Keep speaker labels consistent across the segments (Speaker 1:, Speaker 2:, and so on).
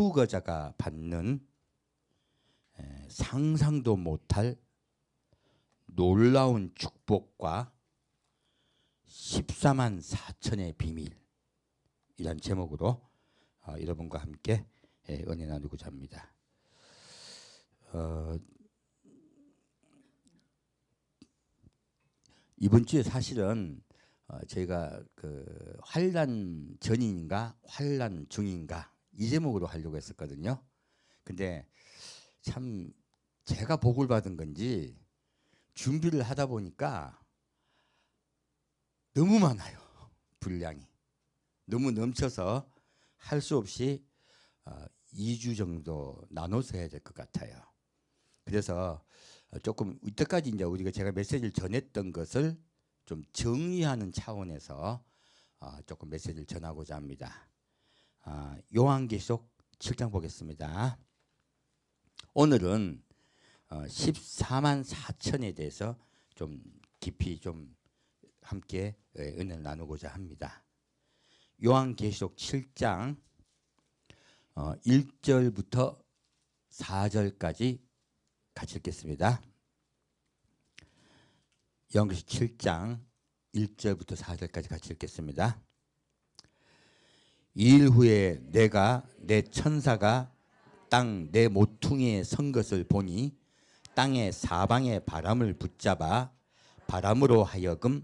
Speaker 1: 수거자가 받는 상상도 못할 놀라운 축복과 14만 4천의 비밀이란 제목으로 여러분과 함께 은혜 나누고자 합니다. 이번 주에 사실은 저희가 그 환난 전인가 환난 중인가 이 제목으로 하려고 했었거든요. 근데 참 제가 복을 받은 건지 준비를 하다 보니까 너무 많아요. 분량이 너무 넘쳐서 할 수 없이 2주 정도 나눠서 해야 될 것 같아요. 그래서 조금 이때까지 이제 우리가 제가 메시지를 전했던 것을 좀 정리하는 차원에서 조금 메시지를 전하고자 합니다. 요한계시록 7장 보겠습니다. 오늘은 14만 4천에 대해서 좀 깊이 좀 함께 은혜를 나누고자 합니다. 요한계시록 7장 1절부터 4절까지 같이 읽겠습니다. 요한계시록 7장 1절부터 4절까지 같이 읽겠습니다. 이일 후에 내가 내 천사가 땅 내 모퉁이에 선 것을 보니 땅의 사방의 바람을 붙잡아 바람으로 하여금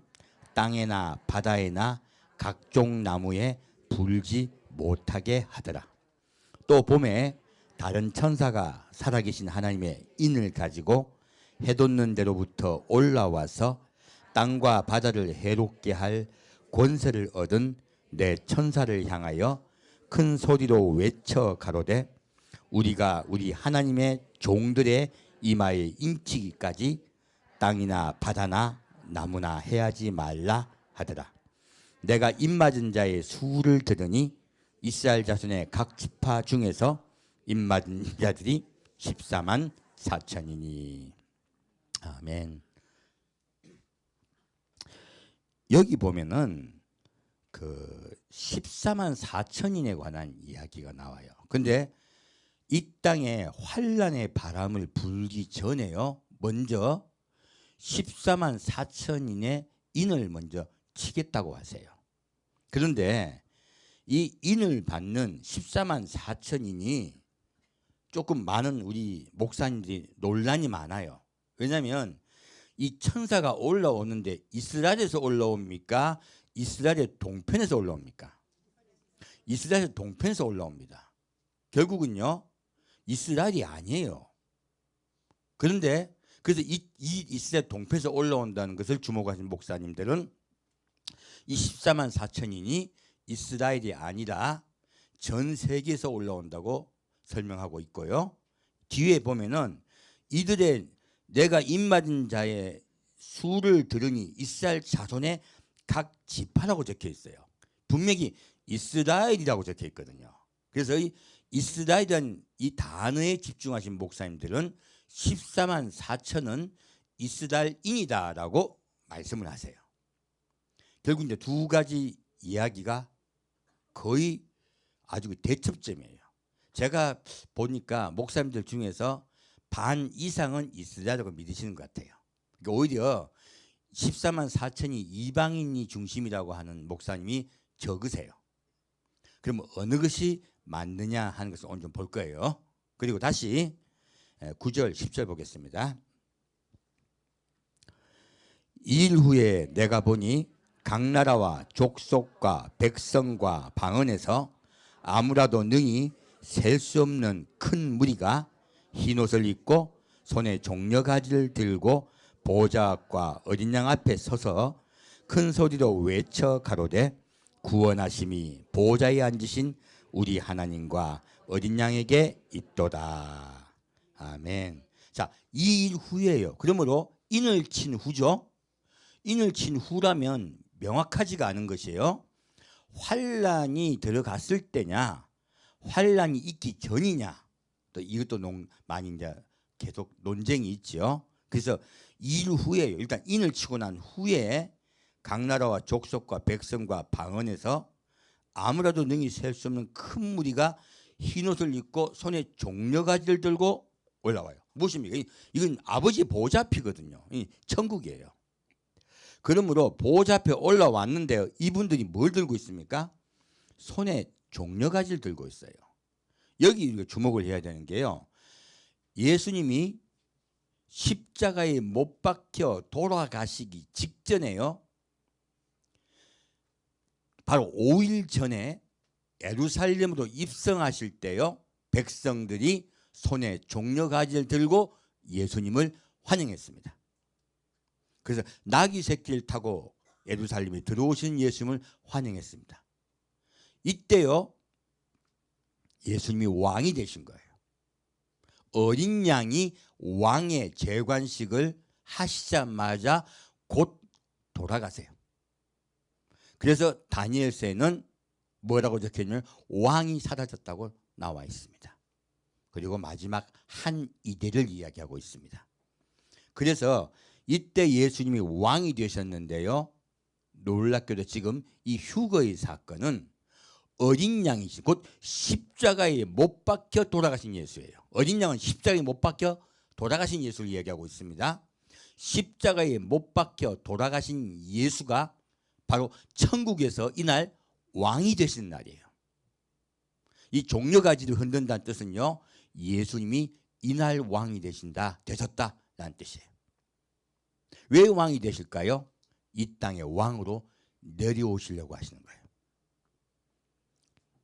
Speaker 1: 땅에나 바다에나 각종 나무에 불지 못하게 하더라. 또 봄에 다른 천사가 살아계신 하나님의 인을 가지고 해돋는 데로부터 올라와서 땅과 바다를 해롭게 할 권세를 얻은 내 천사를 향하여 큰 소리로 외쳐 가로되 우리가 우리 하나님의 종들의 이마에 인치기까지 땅이나 바다나 나무나 해하지 말라 하더라. 내가 입맞은 자의 수를 들으니 이스라엘 자손의 각 지파 중에서 입맞은 자들이 14만 4천이니. 아멘. 여기 보면은 그 14만 4천인에 관한 이야기가 나와요. 근데 이 땅에 환란의 바람을 불기 전에요. 먼저 14만 4천인의 인을 먼저 치겠다고 하세요. 그런데 이 인을 받는 14만 4천인이 조금 많은 우리 목사님들이 논란이 많아요. 왜냐하면 이 천사가 올라오는데 이스라엘에서 올라옵니까? 이스라엘의 동편에서 올라옵니까? 이스라엘 동편에서 올라옵니다. 결국은요 이스라엘이 아니에요. 그런데 그래서 이 이스라엘 동편에서 올라온다는 것을 주목하신 목사님들은 이 14만 4천인이 이스라엘이 아니라 전 세계에서 올라온다고 설명하고 있고요. 뒤에 보면은 이들의 내가 입맞은 자의 수를 들으니 이스라엘 자손의 각 지파라고 적혀 있어요. 분명히 이스라엘이라고 적혀 있거든요. 그래서 이 이스라엘이라는 이 단어에 집중하신 목사님들은 14만 4천은 이스라엘인이다라고 말씀을 하세요. 결국 이제 두 가지 이야기가 거의 아주 대첩점이에요. 제가 보니까 목사님들 중에서 반 이상은 이스라엘이라고 믿으시는 것 같아요. 그러니까 오히려 14만 4천이 이방인이 중심이라고 하는 목사님이 적으세요. 그러면 어느 것이 맞느냐 하는 것을 오늘 좀 볼 거예요. 그리고 다시 9절 10절 보겠습니다. 이일 후에 내가 보니 각 나라와 족속과 백성과 방언에서 아무라도 능히 셀 수 없는 큰 무리가 흰옷을 입고 손에 종려가지를 들고 보좌 앞과 어린 양 앞에 서서 큰 소리로 외쳐 가로되 구원하심이 보좌에 앉으신 우리 하나님과 어린 양에게 있도다. 아멘. 자, 이 일 후에요. 그러므로 인을 친 후죠. 인을 친 후라면 명확하지가 않은 것이에요. 환란이 들어갔을 때냐, 환란이 있기 전이냐, 또 이것도 많이 이제 계속 논쟁이 있죠. 그래서 이 일 후에요. 일단 인을 치고 난 후에 각 나라와 족속과 백성과 방언에서 아무라도 능히 셀 수 없는 큰 무리가 흰옷을 입고 손에 종려가지를 들고 올라와요. 무엇입니까? 이건 아버지 보좌 앞이거든요. 천국이에요. 그러므로 보좌 앞에 올라왔는데 이분들이 뭘 들고 있습니까? 손에 종려가지를 들고 있어요. 여기 주목을 해야 되는 게요. 예수님이 십자가에 못 박혀 돌아가시기 직전에요. 바로 5일 전에 예루살렘으로 입성하실 때요. 백성들이 손에 종려가지를 들고 예수님을 환영했습니다. 그래서 나귀 새끼를 타고 예루살렘에 들어오신 예수님을 환영했습니다. 이때요. 예수님이 왕이 되신 거예요. 어린 양이 왕의 재관식을 하시자마자 곧 돌아가세요. 그래서 다니엘서에는 뭐라고 적혀있냐면 왕이 사라졌다고 나와 있습니다. 그리고 마지막 한 이대를 이야기하고 있습니다. 그래서 이때 예수님이 왕이 되셨는데요. 놀랍게도 지금 이 휴거의 사건은 어린 양이신 곧 십자가에 못 박혀 돌아가신 예수예요. 어린 양은 십자가에 못 박혀 돌아가신 예수를 이야기하고 있습니다. 십자가에 못 박혀 돌아가신 예수가 바로 천국에서 이날 왕이 되신 날이에요. 이 종려가지를 흔든다는 뜻은요. 예수님이 이날 왕이 되셨다라는 뜻이에요. 왜 왕이 되실까요? 이 땅의 왕으로 내려오시려고 하시는 거예요.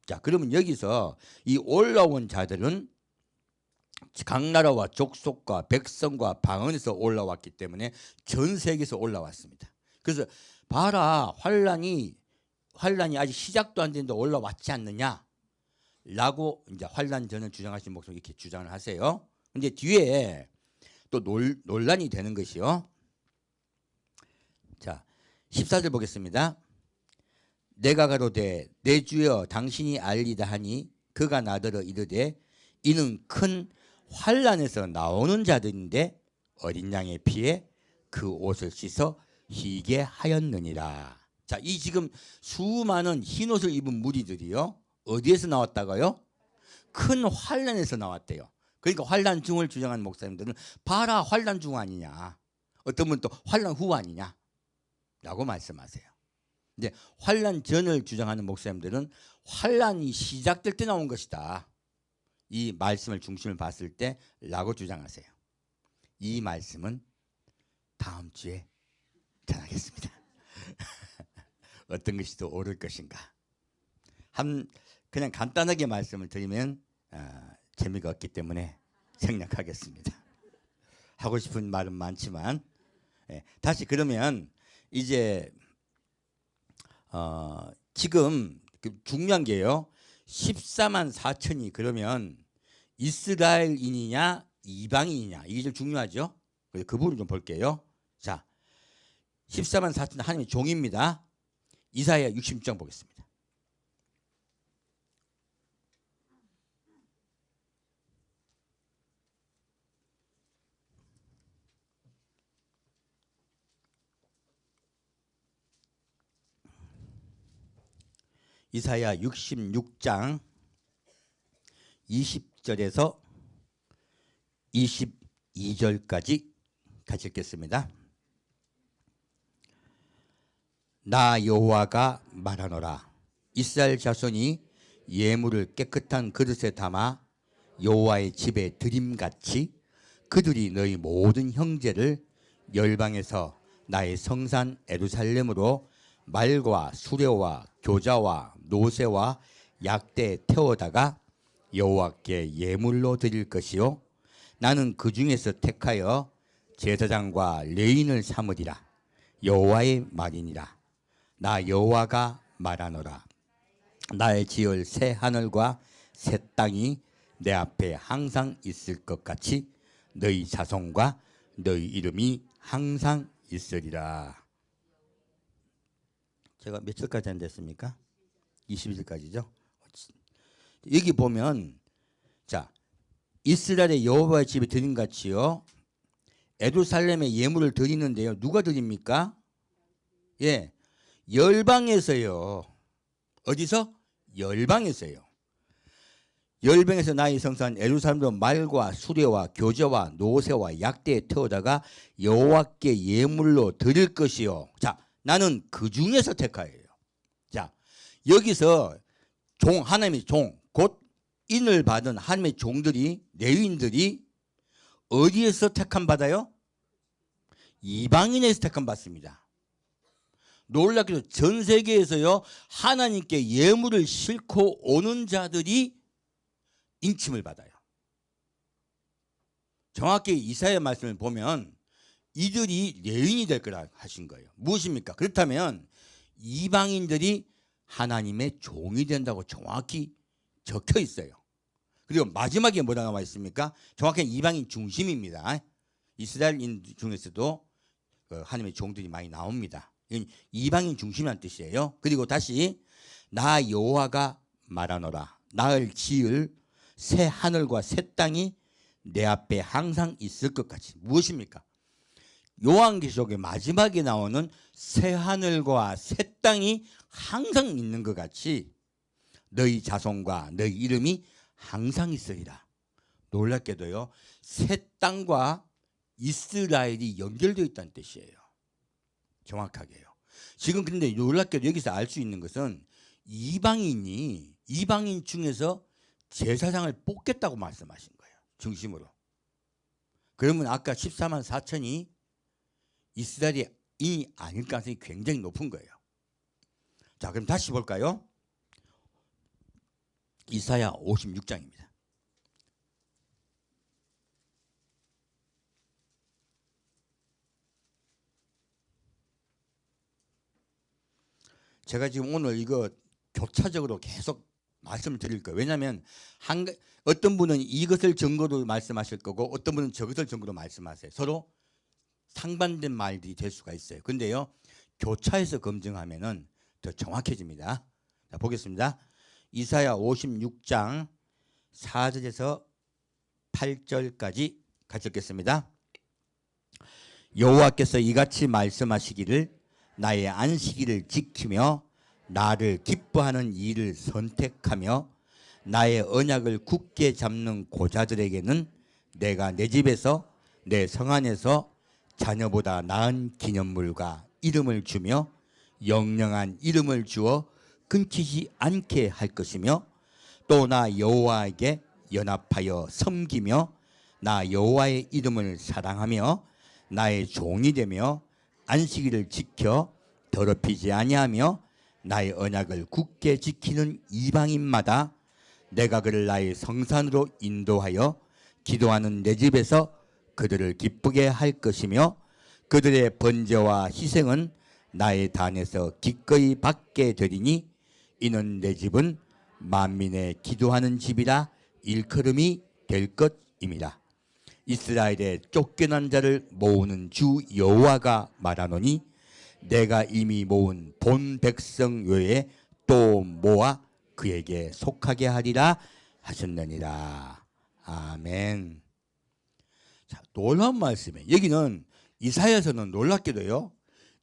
Speaker 1: 자, 그러면 여기서 이 올라온 자들은 각 나라와 족속과 백성과 방언에서 올라왔기 때문에 전 세계에서 올라왔습니다. 그래서 봐라, 환란이 아직 시작도 안 됐는데 올라왔지 않느냐 라고 이제 환란 전을 주장하시는 목소리 이렇게 주장을 하세요. 근데 뒤에 또 논란이 되는 것이요. 자, 14절 보겠습니다. 내가 가로되 내 주여 당신이 알리다 하니 그가 나더러 이르되 이는 큰 환란에서 나오는 자들인데 어린 양의 피에 그 옷을 씻어 희게 하였느니라. 자, 이 지금 수많은 흰옷을 입은 무리들이요. 어디에서 나왔다고요? 큰 환란에서 나왔대요. 그러니까 환란 중을 주장하는 목사님들은 봐라, 환란 중 아니냐. 어떤 분은 또 환란 후 아니냐 라고 말씀하세요. 근데 환란 전을 주장하는 목사님들은 환란이 시작될 때 나온 것이다. 이 말씀을 중심을 봤을 때 라고 주장하세요. 이 말씀은 다음 주에 전하겠습니다. 어떤 것이 더 옳을 것인가. 그냥 간단하게 말씀을 드리면 재미가 없기 때문에 생략하겠습니다. 하고 싶은 말은 많지만 다시 그러면 이제 지금 중요한 게요. 14만 4천이 그러면 이스라엘인이냐 이방인이냐 이게 좀 중요하죠. 그 부분 좀 볼게요. 자, 14만 4천 하나님의 종입니다. 이사야 66장 보겠습니다. 이사야 66장 20절에서 22절까지 같이 읽겠습니다. 나 여호와가 말하노라. 이스라엘 자손이 예물을 깨끗한 그릇에 담아 여호와의 집에 드림같이 그들이 너희 모든 형제를 열방에서 나의 성산 예루살렘으로 말과 수레와 교자와 노새와 약대 태워다가 여호와께 예물로 드릴 것이요 나는 그 중에서 택하여 제사장과 레인을 삼으리라. 여호와의 말이니라. 나 여호와가 말하노라. 나의 지을 새 하늘과 새 땅이 내 앞에 항상 있을 것 같이 너희 자손과 너희 이름이 항상 있으리라. 제가 몇 절까지 안 됐습니까? 21절까지죠. 여기 보면 자, 이스라엘의 여호와의 집에 드림같이요 예루살렘에 예물을 드리는데요. 누가 드립니까? 예, 열방에서요. 어디서? 열방에서요. 열병에서 나의 성산 예루살렘으로 말과 수레와 교제와 노새와 약대에 태우다가 여호와께 예물로 드릴 것이요. 자, 나는 그 중에서 택하여요. 자, 여기서 하나님의 종, 곧 인을 받은 하나님의 종들이, 레위인들이 어디에서 택함 받아요? 이방인에서 택함 받습니다. 놀랍게도 전 세계에서요, 하나님께 예물을 싣고 오는 자들이 인침을 받아요. 정확히 이사야 말씀을 보면 이들이 레위인이 될 거라 하신 거예요. 무엇입니까? 그렇다면 이방인들이 하나님의 종이 된다고 정확히 적혀 있어요. 그리고 마지막에 뭐라 나와 있습니까? 정확히 이방인 중심입니다. 이스라엘인 중에서도 하나님의 종들이 많이 나옵니다. 이건 이방인 중심이라는 뜻이에요. 그리고 다시 나 여호와가 말하노라. 나를 지을 새 하늘과 새 땅이 내 앞에 항상 있을 것 같이. 무엇입니까? 요한계시록의 마지막에 나오는 새 하늘과 새 땅이 항상 있는 것 같이 너희 자손과 너희 이름이 항상 있으리라. 놀랍게도요, 새 땅과 이스라엘이 연결되어 있다는 뜻이에요. 정확하게요. 지금 근데 놀랍게도 여기서 알 수 있는 것은 이방인 중에서 제사장을 뽑겠다고 말씀하신 거예요. 중심으로. 그러면 아까 14만 4천이 이스라엘이 아닐 가능성이 굉장히 높은 거예요. 자, 그럼 다시 볼까요? 이사야 56장입니다. 제가 지금 오늘 이거 교차적으로 계속 말씀을 드릴 거예요. 왜냐하면 어떤 분은 이것을 증거로 말씀하실 거고 어떤 분은 저것을 증거로 말씀하세요. 서로 상반된 말들이 될 수가 있어요. 근데요, 교차해서 검증하면은 더 정확해집니다. 자, 보겠습니다. 이사야 56장 4절에서 8절까지 같이 읽겠습니다. 여호와께서 이같이 말씀하시기를 나의 안식일을 지키며 나를 기뻐하는 일을 선택하며 나의 언약을 굳게 잡는 고자들에게는 내가 내 집에서 내 성 안에서 자녀보다 나은 기념물과 이름을 주며 영영한 이름을 주어 끊기지 않게 할 것이며 또 나 여호와에게 연합하여 섬기며 나 여호와의 이름을 사랑하며 나의 종이 되며 안식일을 지켜 더럽히지 아니하며 나의 언약을 굳게 지키는 이방인마다 내가 그를 나의 성산으로 인도하여 기도하는 내 집에서 그들을 기쁘게 할 것이며 그들의 번제와 희생은 나의 단에서 기꺼이 받게 되리니 이는 내 집은 만민의 기도하는 집이라 일컬음이 될 것입니다. 이스라엘의 쫓겨난 자를 모으는 주 여호와가 말하노니 내가 이미 모은 본 백성 외에 또 모아 그에게 속하게 하리라 하셨느니라. 아멘. 자, 놀라운 말씀이에요. 여기는 이사야서는 놀랍게도요,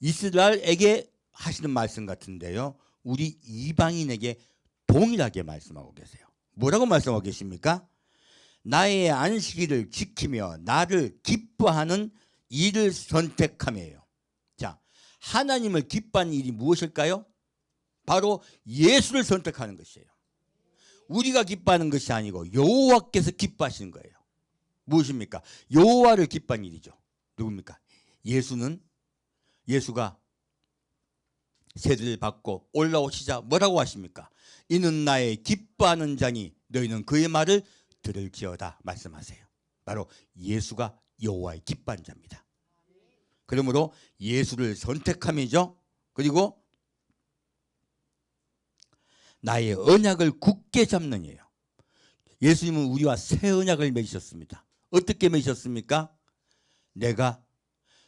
Speaker 1: 이스라엘에게 하시는 말씀 같은데요, 우리 이방인에게 동일하게 말씀하고 계세요. 뭐라고 말씀하고 계십니까? 나의 안식일을 지키며 나를 기뻐하는 일을 선택하며요. 자, 하나님을 기뻐하는 일이 무엇일까요? 바로 예수를 선택하는 것이에요. 우리가 기뻐하는 것이 아니고 여호와께서 기뻐하시는 거예요. 무엇입니까? 여호와를 기뻐하는 일이죠. 누굽니까? 예수가 세례를 받고 올라오시자 뭐라고 하십니까? 이는 나의 기뻐하는 자니 너희는 그의 말을 들을지어다 말씀하세요. 바로 예수가 여호와의 기뻐하는 자입니다. 그러므로 예수를 선택함이죠. 그리고 나의 언약을 굳게 잡느니에요. 예수님은 우리와 새 언약을 맺으셨습니다. 어떻게 맺으셨습니까? 내가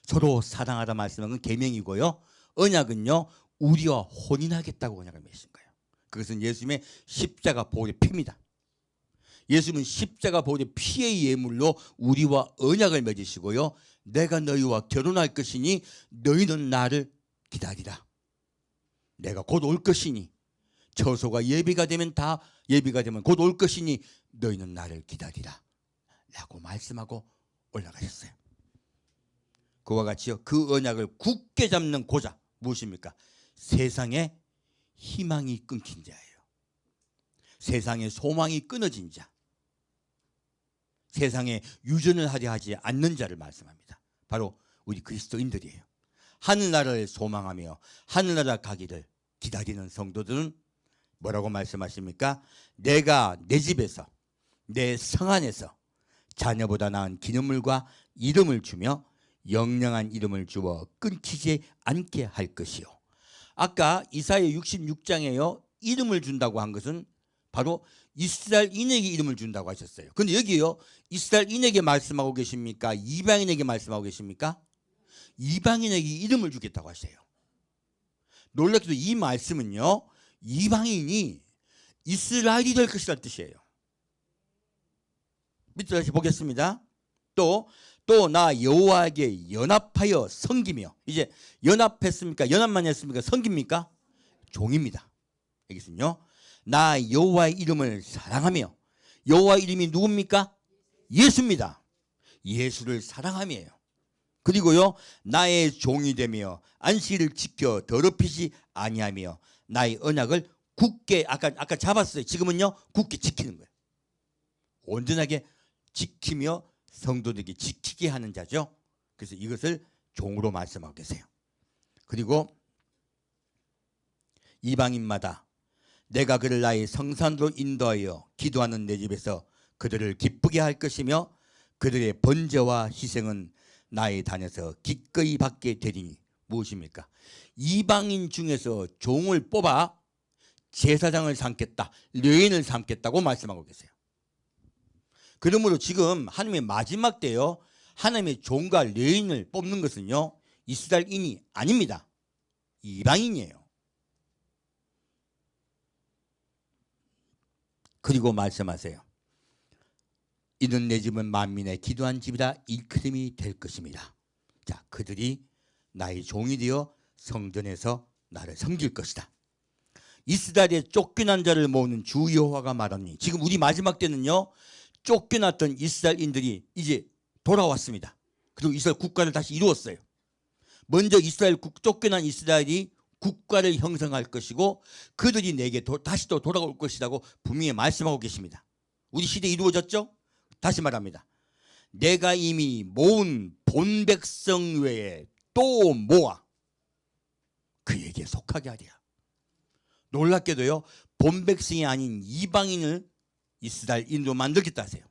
Speaker 1: 서로 사랑하다 말씀한 건 계명이고요. 언약은요, 우리와 혼인하겠다고 언약을 맺으신 거예요. 그것은 예수님의 십자가 보혈의 피입니다. 예수님은 십자가 보혈의 피의 예물로 우리와 언약을 맺으시고요. 내가 너희와 결혼할 것이니 너희는 나를 기다리라. 내가 곧 올 것이니 처소가 예비가 되면 곧 올 것이니 너희는 나를 기다리라 라고 말씀하고 올라가셨어요. 그와 같이요, 그 언약을 굳게 잡는 고자 무엇입니까? 세상에 희망이 끊긴 자예요. 세상에 소망이 끊어진 자, 세상에 유전을 하려 하지 않는 자를 말씀합니다. 바로 우리 그리스도인들이에요. 하늘나라를 소망하며 하늘나라 가기를 기다리는 성도들은 뭐라고 말씀하십니까? 내가 내 집에서 내 성 안에서 자녀보다 나은 기념물과 이름을 주며 영영한 이름을 주어 끊기지 않게 할 것이요. 아까 이사야 66장에요 이름을 준다고 한 것은 바로 이스라엘인에게 이름을 준다고 하셨어요. 그런데 여기요, 이스라엘인에게 말씀하고 계십니까? 이방인에게 말씀하고 계십니까? 이방인에게 이름을 주겠다고 하세요. 놀랍게도 이 말씀은요, 이방인이 이스라엘이 될 것이라는 뜻이에요. 밑에 다시 보겠습니다. 또 나 여호와에게 연합하여 섬기며, 이제 연합했습니까? 연합만 했습니까? 섬깁니까? 종입니다. 여기서는요, 나 여호와의 이름을 사랑하며, 여호와의 이름이 누굽니까? 예수입니다. 예수를 사랑함이에요. 그리고요, 나의 종이 되며 안식일을 지켜 더럽히지 아니하며 나의 언약을 굳게, 아까 잡았어요. 지금은요, 굳게 지키는 거예요. 온전하게 지키며 성도들에게 지키게 하는 자죠. 그래서 이것을 종으로 말씀하고 계세요. 그리고 이방인마다 내가 그를 나의 성산으로 인도하여 기도하는 내 집에서 그들을 기쁘게 할 것이며 그들의 번제와 희생은 나의 단에서 기꺼이 받게 되리니. 무엇입니까? 이방인 중에서 종을 뽑아 제사장을 삼겠다, 레위인을 삼겠다고 말씀하고 계세요. 그러므로 지금 하나님의 마지막 때요, 하나님의 종과 레위인을 뽑는 것은요, 이스라엘인이 아닙니다. 이방인이에요. 그리고 말씀하세요. 이는 내 집은 만민의 기도한 집이라 일컬음이 될 것입니다. 자, 그들이 나의 종이 되어 성전에서 나를 섬길 것이다. 이스라엘의 쫓겨난 자를 모으는 주 여호와가 말하니, 지금 우리 마지막 때는요, 쫓겨났던 이스라엘인들이 이제 돌아왔습니다. 그리고 이스라엘 국가를 다시 이루었어요. 먼저 쫓겨난 이스라엘이 국가를 형성할 것이고 그들이 내게 다시 또 돌아올 것이라고 분명히 말씀하고 계십니다. 우리 시대에 이루어졌죠? 다시 말합니다. 내가 이미 모은 본 백성 외에 또 모아 그에게 속하게 하리라. 놀랍게도요, 본 백성이 아닌 이방인을 이스라엘인으로 만들겠다 하세요.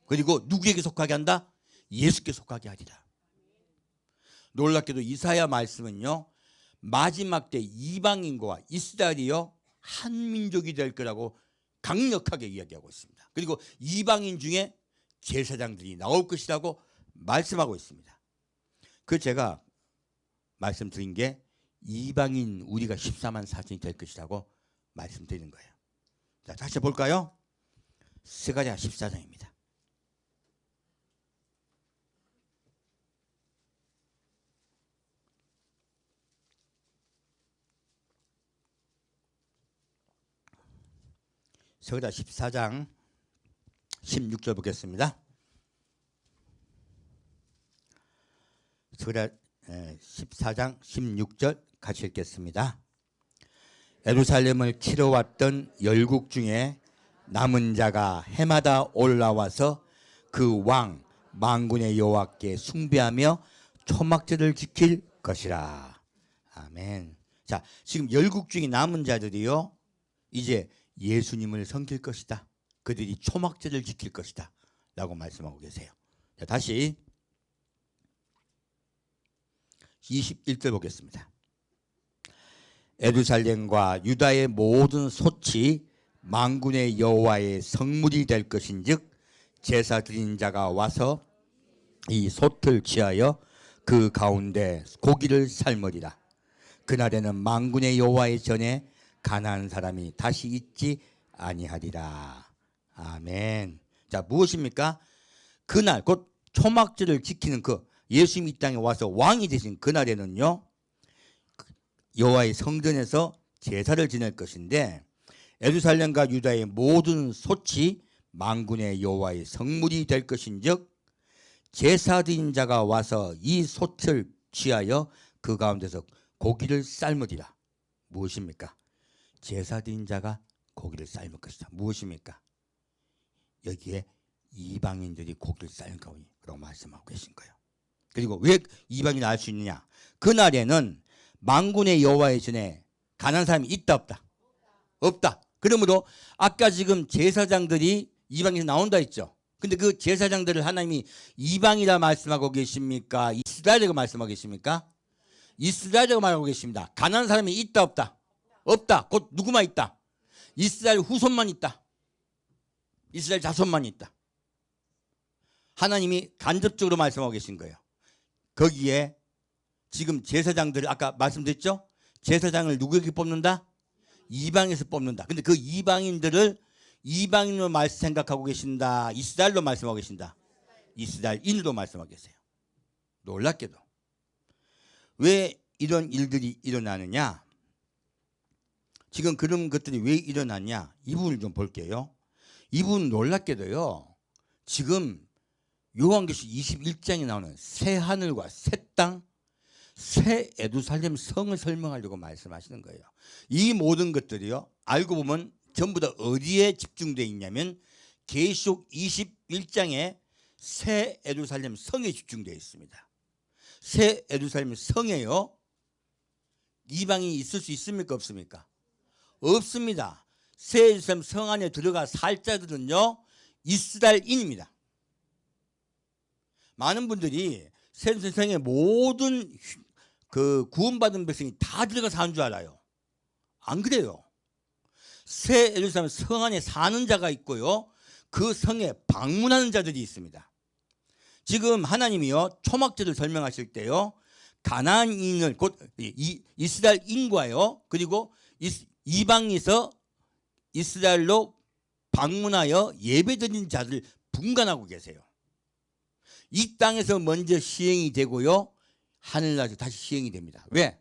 Speaker 1: 그리고 누구에게 속하게 한다? 예수께 속하게 하리라. 놀랍게도 이사야 말씀은요, 마지막 때 이방인과 이스라엘이요 한 민족이 될 거라고 강력하게 이야기하고 있습니다. 그리고 이방인 중에 제사장들이 나올 것이라고 말씀하고 있습니다. 그 제가 말씀드린 게 이방인 우리가 14만 4천이 될 것이라고 말씀드리는 거예요. 자, 다시 볼까요? 스가랴 14장입니다. 스가랴 14장 16절 보겠습니다. 스가랴 14장 16절 같이 읽겠습니다. 예루살렘을 치러 왔던 열국 중에 남은 자가 해마다 올라와서 그 왕 만군의 여호와께 숭배하며 초막절을 지킬 것이라. 아멘. 자, 지금 열국 중에 남은 자들이요 이제 예수님을 섬길 것이다. 그들이 초막절을 지킬 것이다 라고 말씀하고 계세요. 자, 다시 21절 보겠습니다. 예루살렘과 유다의 모든 솥이 만군의 여호와의 성물이 될 것인즉 제사 드린 자가 와서 이 솥을 취하여 그 가운데 고기를 삶으리라. 그날에는 만군의 여호와의 전에 가난한 사람이 다시 있지 아니하리라. 아멘. 자, 무엇입니까? 그날 곧 초막절을 지키는 그 예수님이 이 땅에 와서 왕이 되신 그날에는요 여호와의 성전에서 제사를 지낼 것인데 예루살렘과 유다의 모든 솥이 만군의 여호와의 성물이 될 것인즉 제사 드린 자가 와서 이 솥을 취하여 그 가운데서 고기를 삶으리라. 무엇입니까? 제사 드린 자가 고기를 삶을 것이다. 무엇입니까? 여기에 이방인들이 고기를 삶을 거라고 말씀하고 계신 거예요. 그리고 왜 이방인을 알 수 있느냐? 그날에는 만군의 여호와의 전에 가난한 사람이 있다 없다? 없다. 그러므로 아까 지금 제사장들이 이방인에서 나온다 했죠. 근데 그 제사장들을 하나님이 이방이라 말씀하고 계십니까? 이스라엘이라고 말씀하고 계십니까? 이스라엘이라고 말하고 계십니다. 가난한 사람이 있다 없다? 없다. 곧 누구만 있다? 이스라엘 후손만 있다. 이스라엘 자손만 있다. 하나님이 간접적으로 말씀하고 계신 거예요. 거기에 지금 제사장들을 아까 말씀드렸죠? 제사장을 누구에게 뽑는다? 이방에서 뽑는다. 근데 그 이방인들을 이방인으로 생각하고 계신다? 이스라엘로 말씀하고 계신다? 이스라엘인으로 말씀하고 계세요. 놀랍게도. 왜 이런 일들이 일어나느냐? 지금 그런 것들이 왜 일어났냐? 이 부분을 좀 볼게요. 이 부분 놀랍게도요. 지금 요한계시록 21장에 나오는 새 하늘과 새 땅, 새 예루살렘 성을 설명하려고 말씀하시는 거예요. 이 모든 것들이요. 알고 보면 전부 다 어디에 집중되어 있냐면 계시록 21장에 새 예루살렘 성에 집중되어 있습니다. 새 예루살렘 성에요. 이방인이 있을 수 있습니까? 없습니까? 없습니다. 새 예루살렘 성 안에 들어가 살 자들은요. 이스라엘인입니다. 많은 분들이 새 예루살렘 성의 모든 그 구원받은 백성이 다 들어가 사는 줄 알아요. 안 그래요. 새 예루살렘 성 안에 사는 자가 있고요. 그 성에 방문하는 자들이 있습니다. 지금 하나님이요. 초막절을 설명하실 때요. 가나안인을 곧 이스라엘인과요. 그리고 이방에서 이스라엘로 방문하여 예배드린 자들을 분간하고 계세요. 이 땅에서 먼저 시행이 되고요. 하늘나라에서 다시 시행이 됩니다. 왜?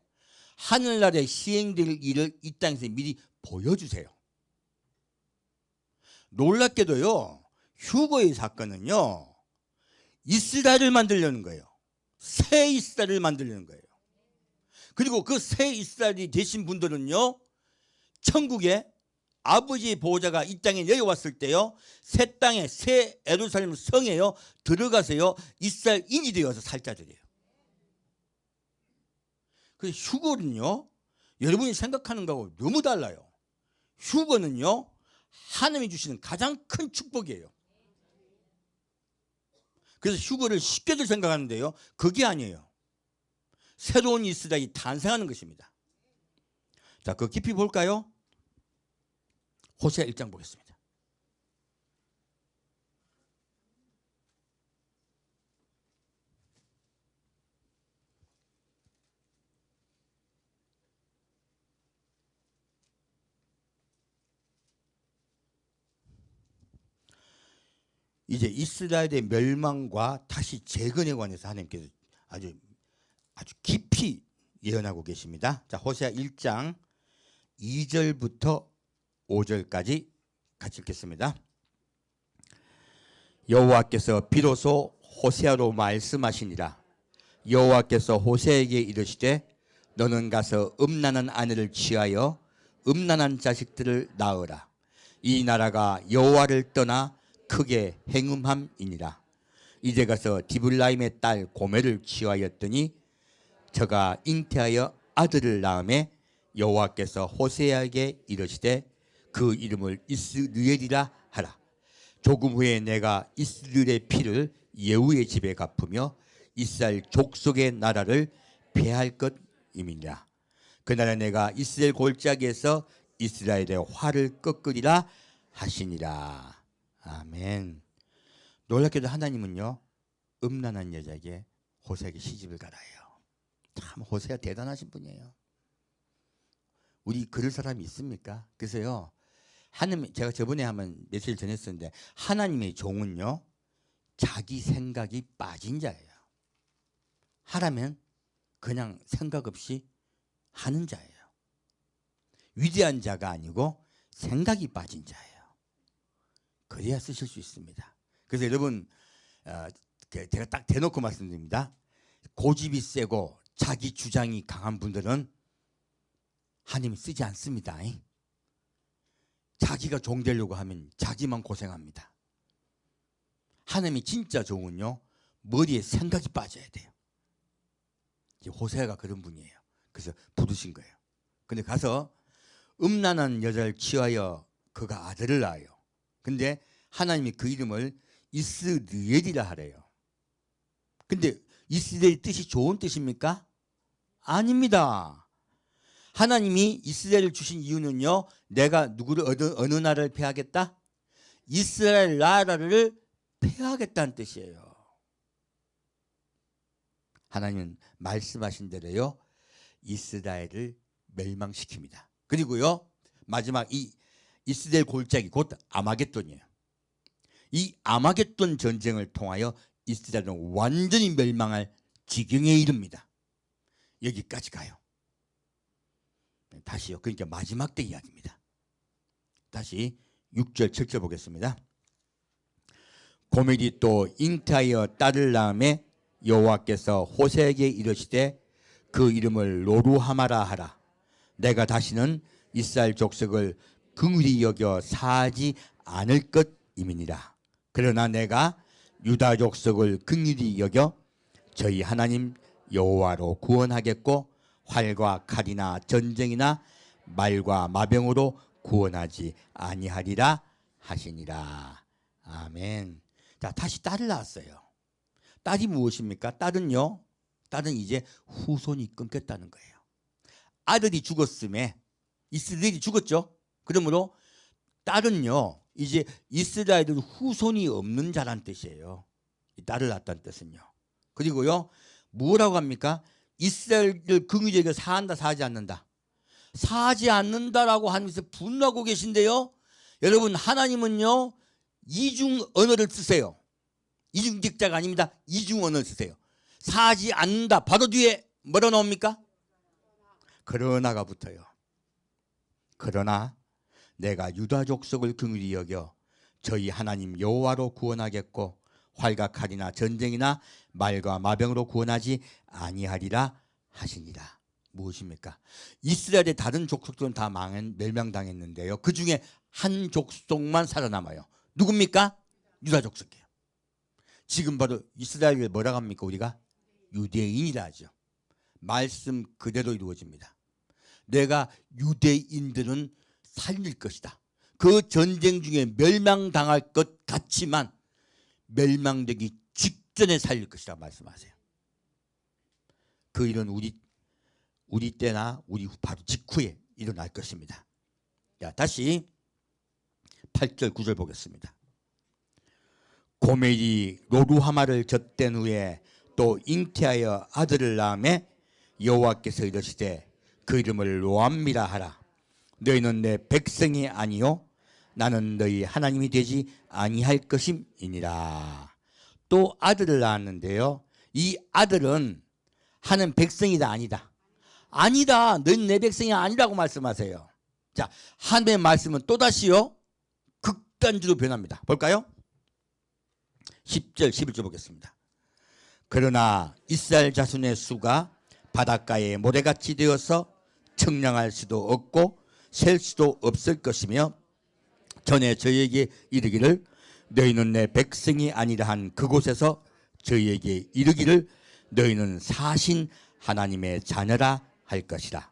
Speaker 1: 하늘나라에 시행될 일을 이 땅에서 미리 보여주세요. 놀랍게도요. 휴거의 사건은요. 이스라엘을 만들려는 거예요. 새 이스라엘을 만들려는 거예요. 그리고 그 새 이스라엘이 되신 분들은요. 천국에 아버지의 보호자가 이 땅에 내려왔을 때요. 새 땅에 새 예루살렘 성에요. 들어가서요. 이스라엘인이 되어서 살 자들이에요. 그 휴거는요. 여러분이 생각하는 거하고 너무 달라요. 휴거는요. 하나님이 주시는 가장 큰 축복이에요. 그래서 휴거를 쉽게들 생각하는데요. 그게 아니에요. 새로운 이스라엘이 탄생하는 것입니다. 자, 그 깊이 볼까요? 호세아 1장 보겠습니다. 이제 이스라엘의 멸망과 다시 재건에 관해서 하나님께서 아주 깊이 예언하고 계십니다. 자, 호세아 1장 2절부터 5절까지 같이 읽겠습니다. 여호와께서 비로소 호세아로 말씀하시니라. 여호와께서 호세아에게 이르시되 너는 가서 음란한 아내를 취하여 음란한 자식들을 낳으라. 이 나라가 여호와를 떠나 크게 행음함이니라. 이제 가서 디블라임의 딸 고멜을 취하였더니 저가 잉태하여 아들을 낳음에 여호와께서 호세아에게 이르시되 그 이름을 이스르엘이라 하라. 조금 후에 내가 이스라엘의 피를 예후의 집에 갚으며 이스라엘 족속의 나라를 폐할 것임이니라. 그날에 내가 이스라엘 골짜기에서 이스라엘의 활을 꺾으리라 하시니라. 아멘. 놀랍게도 하나님은요. 음란한 여자에게 호세아에게 시집을 갈아요. 참 호세아 대단하신 분이에요. 우리 그럴 사람이 있습니까? 그래서요. 하나님, 제가 저번에 한번 며칠 전했었는데 하나님의 종은요. 자기 생각이 빠진 자예요. 하라면 그냥 생각 없이 하는 자예요. 위대한 자가 아니고 생각이 빠진 자예요. 그래야 쓰실 수 있습니다. 그래서 여러분 제가 딱 대놓고 말씀드립니다. 고집이 세고 자기 주장이 강한 분들은 하나님이 쓰지 않습니다. 자기가 종 되려고 하면 자기만 고생합니다. 하나님이 진짜 종은요, 머리에 생각이 빠져야 돼요. 호세아가 그런 분이에요. 그래서 부르신 거예요. 근데 가서 음란한 여자를 취하여 그가 아들을 낳아요. 근데 하나님이 그 이름을 이스라엘이라 하래요. 근데 이스라엘 뜻이 좋은 뜻입니까? 아닙니다. 하나님이 이스라엘을 주신 이유는요, 내가 누구를 어느 나라를 폐하겠다? 이스라엘 나라를 폐하겠다는 뜻이에요. 하나님은 말씀하신 대로요, 이스라엘을 멸망시킵니다. 그리고요, 마지막 이 이스라엘 골짜기 곧 아마겟돈이에요. 이 아마겟돈 전쟁을 통하여 이스라엘은 완전히 멸망할 지경에 이릅니다. 여기까지 가요. 다시요. 그러니까 마지막 때 이야기입니다. 다시 6절 7절 보겠습니다. 고멜이 또 잉태하여 딸을 낳음에 여호와께서 호세에게 이르시되 그 이름을 로루하마라 하라. 내가 다시는 이스라엘 족속을 긍휼히 여겨 사하지 않을 것임이니라. 그러나 내가 유다 족속을 긍휼히 여겨 저희 하나님 여호와로 구원하겠고 활과 칼이나 전쟁이나 말과 마병으로 구원하지 아니하리라 하시니라. 아멘. 자, 다시 딸을 낳았어요. 딸이 무엇입니까? 딸은요, 딸은 이제 후손이 끊겼다는 거예요. 아들이 죽었음에 이스라엘이 죽었죠. 그러므로 딸은요, 이제 이스라엘은 후손이 없는 자란 뜻이에요. 이 딸을 낳았다는 뜻은요. 그리고요, 뭐라고 합니까? 이스라엘을 긍휼히 여겨 사한다, 사하지 않는다. 사하지 않는다라고 하면서 분노하고 계신데요, 여러분, 하나님은요, 이중 언어를 쓰세요. 이중직자가 아닙니다. 이중 언어를 쓰세요. 사하지 않는다. 바로 뒤에 뭐라 나옵니까? 그러나가 붙어요. 그러나 내가 유다 족속을 긍휼히 여겨 저희 하나님 여호와로 구원하겠고 활과 칼이나 전쟁이나 말과 마병으로 구원하지 아니하리라 하시니라. 무엇입니까? 이스라엘의 다른 족속들은 다 멸망당했는데요, 그 중에 한 족속만 살아남아요. 누굽니까? 유다 족속이에요. 지금 바로 이스라엘을 뭐라고 합니까? 우리가 유대인이라 하죠. 말씀 그대로 이루어집니다. 내가 유대인들은 살릴 것이다. 그 전쟁 중에 멸망당할 것 같지만 멸망되기 직전에 살릴 것이라 말씀하세요. 그 일은 우리 때나 우리 바로 직후에 일어날 것입니다. 자, 다시 8절 9절 보겠습니다. 고멜이 로루하마를 젖댄 후에 또 잉태하여 아들을 낳음에 여호와께서 이르시되 그 이름을 로암미라 하라. 너희는 내 백성이 아니요 나는 너희 하나님이 되지 아니할 것임이니라. 또 아들을 낳았는데요, 이 아들은 하는 백성이다 아니다? 아니다. 너희는 내 백성이 아니라고 말씀하세요. 자, 하나님의 말씀은 또다시요 극단주로 변합니다. 볼까요? 10절 11절 보겠습니다. 그러나 이스라엘 자손의 수가 바닷가에 모래같이 되어서 청량할 수도 없고 셀 수도 없을 것이며 전에 저희에게 이르기를 너희는 내 백성이 아니라 한 그곳에서 저희에게 이르기를 너희는 사신 하나님의 자녀라 할 것이라.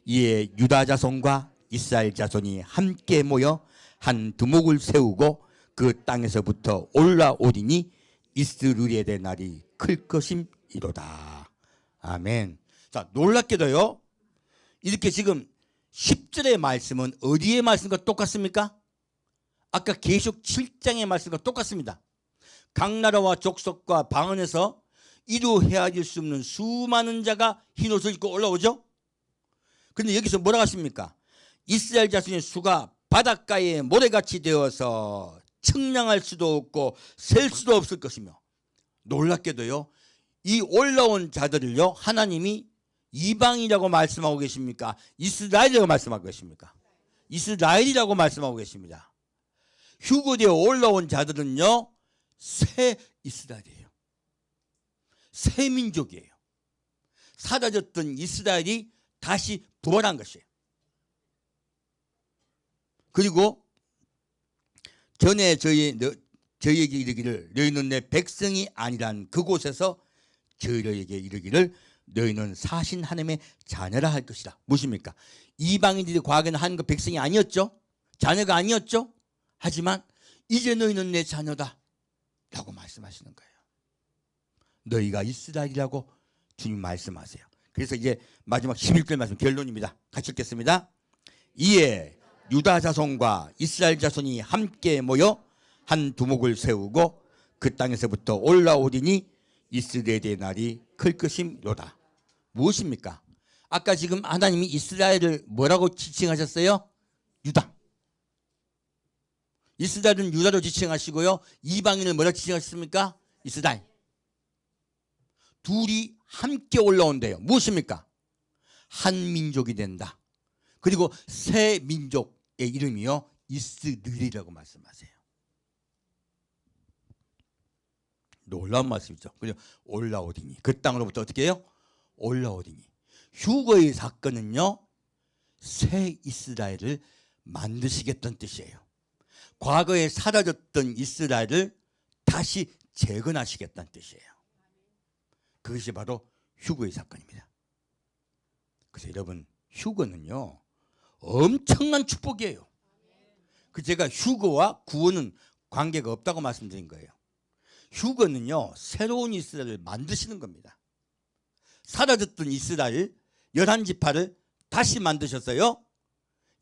Speaker 1: 이에 유다 자손과 이스라엘 자손이 함께 모여 한 두목을 세우고 그 땅에서부터 올라오리니 이스루엘의 날이 클 것임이로다. 아멘. 자, 놀랍게도요, 이렇게 지금 10절의 말씀은 어디의 말씀과 똑같습니까? 아까 계시록 7장의 말씀과 똑같습니다. 각 나라와 족속과 방언에서 이루 헤아릴 수 없는 수많은 자가 흰옷을 입고 올라오죠. 그런데 여기서 뭐라고 하십니까? 이스라엘 자손의 수가 바닷가에 모래같이 되어서 측량할 수도 없고 셀 수도 없을 것이며, 놀랍게도요, 이 올라온 자들을요 하나님이 이방이라고 말씀하고 계십니까? 이스라엘이라고 말씀하고 계십니까? 이스라엘이라고 말씀하고 계십니다. 휴거되어 올라온 자들은요, 새 이스라엘이에요. 새 민족이에요. 사라졌던 이스라엘이 다시 부활한 것이에요. 그리고 전에 저희에게 이르기를 너희는 내 백성이 아니란 그곳에서 저희에게 이르기를 너희는 사신 하나님의 자녀라 할 것이라. 무엇입니까? 이방인들이 과거에는 하나님의 백성이 아니었죠. 자녀가 아니었죠. 하지만 이제 너희는 내 자녀다 라고 말씀하시는 거예요. 너희가 이스라엘이라고 주님 말씀하세요. 그래서 이제 마지막 11절 말씀 결론입니다. 같이 읽겠습니다. 이에 유다 자손과 이스라엘 자손이 함께 모여 한 두목을 세우고 그 땅에서부터 올라오리니 이스라엘의 날이 클 것임로다. 무엇입니까? 아까 지금 하나님이 이스라엘을 뭐라고 지칭하셨어요? 유다. 이스라엘은 유다로 지칭하시고요, 이방인을 뭐라고 지칭하셨습니까? 이스라엘. 둘이 함께 올라온대요. 무엇입니까? 한 민족이 된다. 그리고 새 민족의 이름이요, 이스라엘이라고 말씀하세요. 놀라운 말씀이죠. 그리고 올라오리니, 그 땅으로부터 어떻게 해요? 올라오리니. 휴거의 사건은요, 새 이스라엘을 만드시겠다는 뜻이에요. 과거에 사라졌던 이스라엘을 다시 재건하시겠다는 뜻이에요. 그것이 바로 휴거의 사건입니다. 그래서 여러분, 휴거는요 엄청난 축복이에요. 그 제가 휴거와 구원은 관계가 없다고 말씀드린 거예요. 휴거는요 새로운 이스라엘을 만드시는 겁니다. 사라졌던 이스라엘 11지파를 다시 만드셨어요.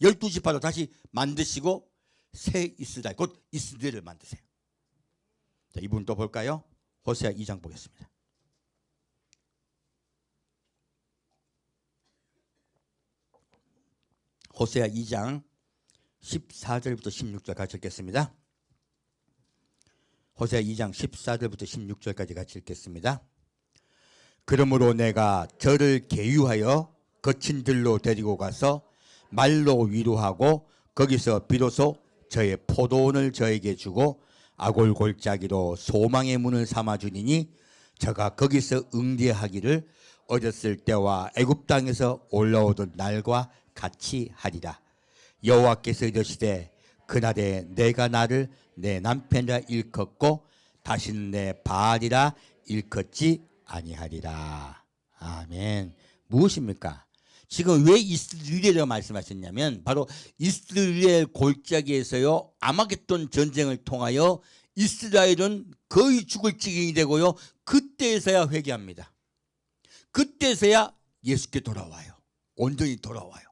Speaker 1: 12지파로 다시 만드시고 새 이스라엘, 곧 이스라엘을 만드세요. 자, 이분 또 볼까요? 호세아 2장 보겠습니다. 호세아 2장 14절부터 16절 같이 읽겠습니다. 호세아 2장 14절부터 16절까지 같이 읽겠습니다. 그러므로 내가 저를 계유하여 거친 들로 데리고 가서 말로 위로하고 거기서 비로소 저의 포도원을 저에게 주고 아골 골짜기로 소망의 문을 삼아주니니 저가 거기서 응대하기를 어렸을 때와 애굽 땅에서 올라오던 날과 같이 하리라. 여호와께서 이르시되 그날에 내가 나를 내 남편이라 일컫고 다시는 내 바알이라 일컫지 아니하리라. 아멘. 무엇입니까? 지금 왜 이스라엘이라고 말씀하셨냐면 바로 이스라엘 골짜기에서요 아마겟돈 전쟁을 통하여 이스라엘은 거의 죽을 지경이 되고요, 그때에서야 회개합니다. 그때서야 예수께 돌아와요. 온전히 돌아와요.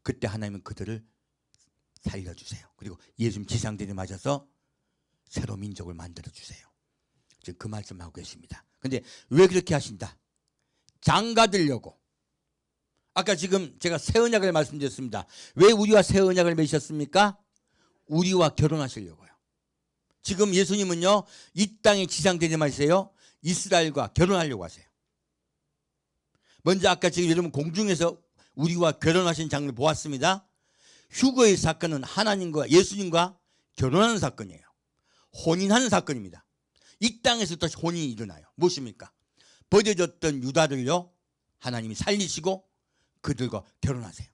Speaker 1: 그때 하나님은 그들을 살려주세요. 그리고 예수님 지상대를 맞아서 새로 민족을 만들어주세요. 지금 그 말씀하고 계십니다. 근데 왜 그렇게 하신다? 장가들려고. 아까 지금 제가 새 언약을 말씀드렸습니다. 왜 우리와 새 언약을 맺으셨습니까? 우리와 결혼하시려고요. 지금 예수님은요 이 땅에 지상대를 맞으세요. 이스라엘과 결혼하려고 하세요. 먼저 아까 지금 여러분 공중에서 우리와 결혼하신 장면을 보았습니다. 휴거의 사건은 하나님과 예수님과 결혼하는 사건이에요. 혼인하는 사건입니다. 이 땅에서 다시 혼인이 일어나요. 무엇입니까? 버려졌던 유다를요 하나님이 살리시고 그들과 결혼하세요.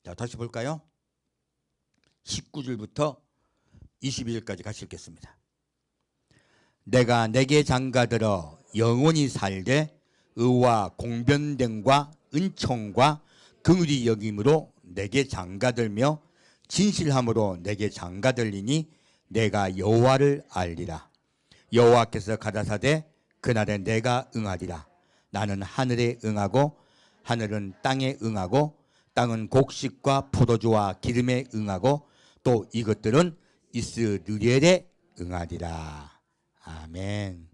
Speaker 1: 자, 다시 볼까요? 19절부터 21절까지 같이 읽겠습니다. 내가 내게 장가들어 영원히 살되 의와 공변됨과 은총과 긍휼히 여김으로 내게 장가들며 진실함으로 내게 장가들리니 내가 여호와를 알리라. 여호와께서 가라사대 그날에 내가 응하리라. 나는 하늘에 응하고 하늘은 땅에 응하고 땅은 곡식과 포도주와 기름에 응하고 또 이것들은 이스라엘에 응하리라. 아멘.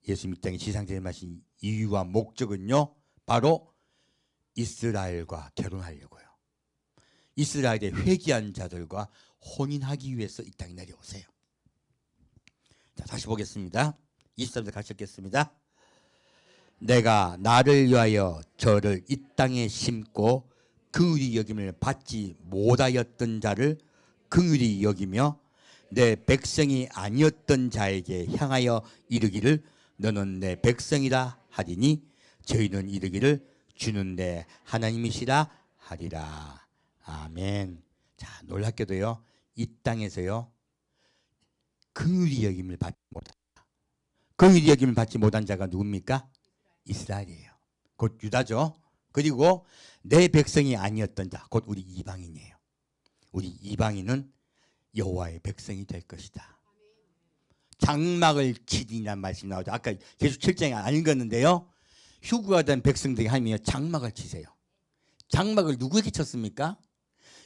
Speaker 1: 예수님 이 땅에 지상제를 마신 이유와 목적은요 바로 이스라엘과 결혼하려고요. 이스라엘의 회개한 자들과 혼인하기 위해서 이 땅에 내려오세요. 자, 다시 보겠습니다. 23절 같이 읽겠습니다. 내가 나를 위하여 저를 이 땅에 심고 긍휼히 여김을 받지 못하였던 자를 긍휼히 여기며 내 백성이 아니었던 자에게 향하여 이르기를 너는 내 백성이라 하리니 저희는 이르기를 주는 내 하나님이시라 하리라. 아멘. 자, 놀랍게도요, 이 땅에서요 긍휼히 여김을 받지 못한다. 긍휼히 여김을 받지 못한 자가 누굽니까? 이스라엘이에요. 곧 유다죠. 그리고 내 백성이 아니었던 자, 곧 우리 이방인이에요. 우리 이방인은 여호와의 백성이 될 것이다. 장막을 치리란 말씀이 나오죠. 아까 계속 7장에 안 읽었는데요, 휴거가 된 백성들이 하며 장막을 치세요. 장막을 누구에게 쳤습니까?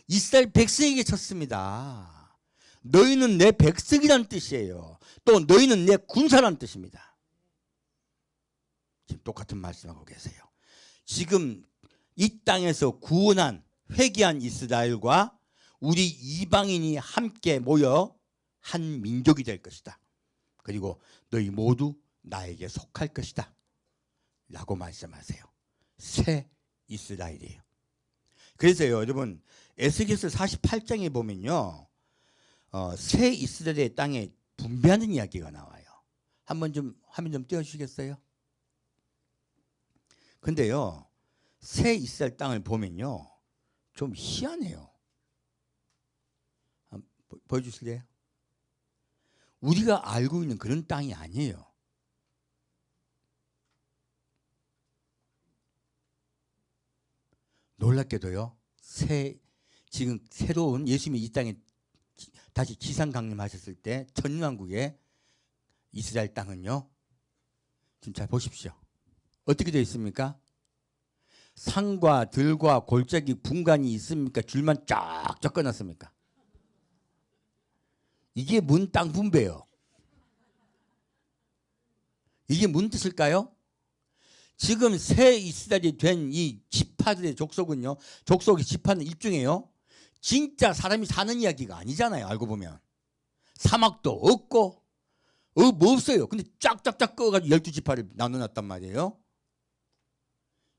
Speaker 1: 이스라엘 백성에게 쳤습니다. 너희는 내 백성이라는 뜻이에요. 또 너희는 내 군사라는 뜻입니다. 지금 똑같은 말씀하고 계세요. 지금 이 땅에서 구원한 회개한 이스라엘과 우리 이방인이 함께 모여 한 민족이 될 것이다. 그리고 너희 모두 나에게 속할 것이다 라고 말씀하세요. 새 이스라엘이에요. 그래서요, 여러분, 에스겔서 48장에 보면요, 새 이스라엘의 땅에 분배하는 이야기가 나와요. 한번 좀 화면 좀 띄워주시겠어요? 근데요, 새 이스라엘 땅을 보면요 좀 희한해요. 보여주실래요? 우리가 알고 있는 그런 땅이 아니에요. 놀랍게도요, 지금 새로운 예수님이 이 땅에 다시 지상 강림하셨을 때 천년왕국의 이스라엘 땅은요, 지금 잘 보십시오. 어떻게 되어 있습니까? 산과 들과 골짜기 분간이 있습니까? 줄만 쫙쫙 끊었습니까? 이게 뭔 땅 분배예요? 이게 뭔 뜻일까요? 지금 새 이스라엘이 된 이 지파들의 족속은요, 족속의 지파는 일종이에요, 진짜 사람이 사는 이야기가 아니잖아요. 알고 보면 사막도 없고 뭐 없어요. 근데 쫙쫙쫙 꺼가지고 12지파를 나눠놨단 말이에요.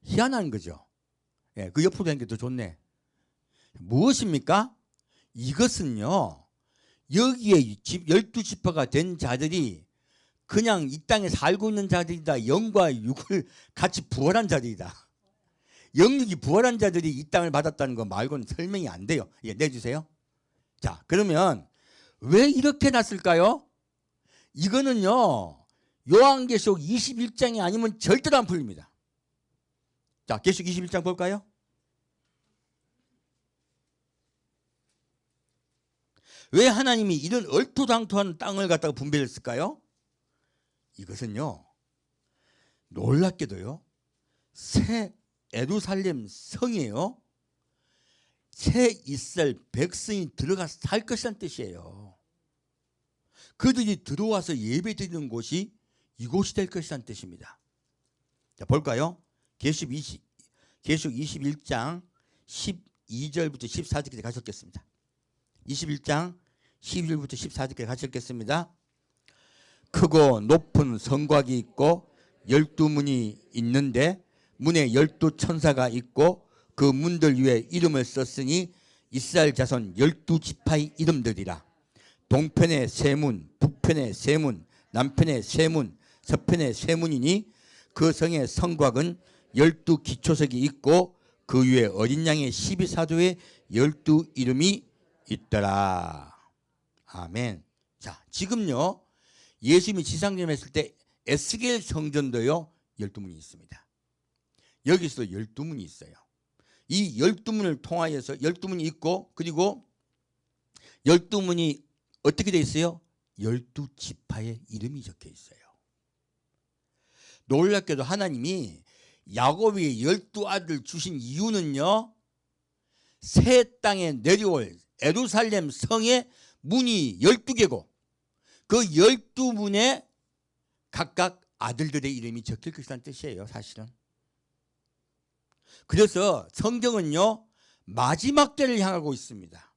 Speaker 1: 희한한 거죠. 예, 그 옆으로 하는 게 더 좋네. 무엇입니까? 이것은요, 여기에 12지파가 된 자들이 그냥 이 땅에 살고 있는 자들이다. 영과 육을 같이 부활한 자들이다. 영육이 부활한 자들이 이 땅을 받았다는 거 말고는 설명이 안 돼요. 예, 내주세요. 자, 그러면 왜 이렇게 났을까요? 이거는요, 요한계시록 21장이 아니면 절대로 안 풀립니다. 자, 계시록 21장 볼까요? 왜 하나님이 이런 얼토당토한 땅을 갖다가 분배했을까요? 이것은요, 놀랍게도요, 새 예루살렘 성이에요. 새 이스라엘 백성이 들어가서 살 것이라는 뜻이에요. 그들이 들어와서 예배드리는 곳이 이곳이 될 것이라는 뜻입니다. 자, 볼까요? 계시록 21장 12절부터 14절까지 가셨겠습니다. 21장 12절부터 14절까지 가셨겠습니다. 크고 높은 성곽이 있고 12문이 있는데 문에 12천사가 있고 그 문들 위에 이름을 썼으니 이스라엘 자손 12지파의 이름들이라. 동편의 세 문, 북편의 세 문, 남편의 세 문, 서편의 세 문이니 그 성의 성곽은 12기초석이 있고 그 위에 어린 양의 12사도의 12 이름이 있더라. 아멘. 자, 지금요, 예수님이 지상림했을 때 에스겔 성전도요 12문이 있습니다. 여기서도 12문이 있어요. 이 12문을 통하여서 12문이 있고, 그리고 12문이 어떻게 되어 있어요? 12지파의 이름이 적혀 있어요. 놀랍게도 하나님이 야곱이 12아들 주신 이유는요, 새 땅에 내려올 예루살렘 성의 문이 12개고 그 12문에 각각 아들들의 이름이 적힐 것이라는 뜻이에요. 사실은. 그래서 성경은요, 마지막 때를 향하고 있습니다.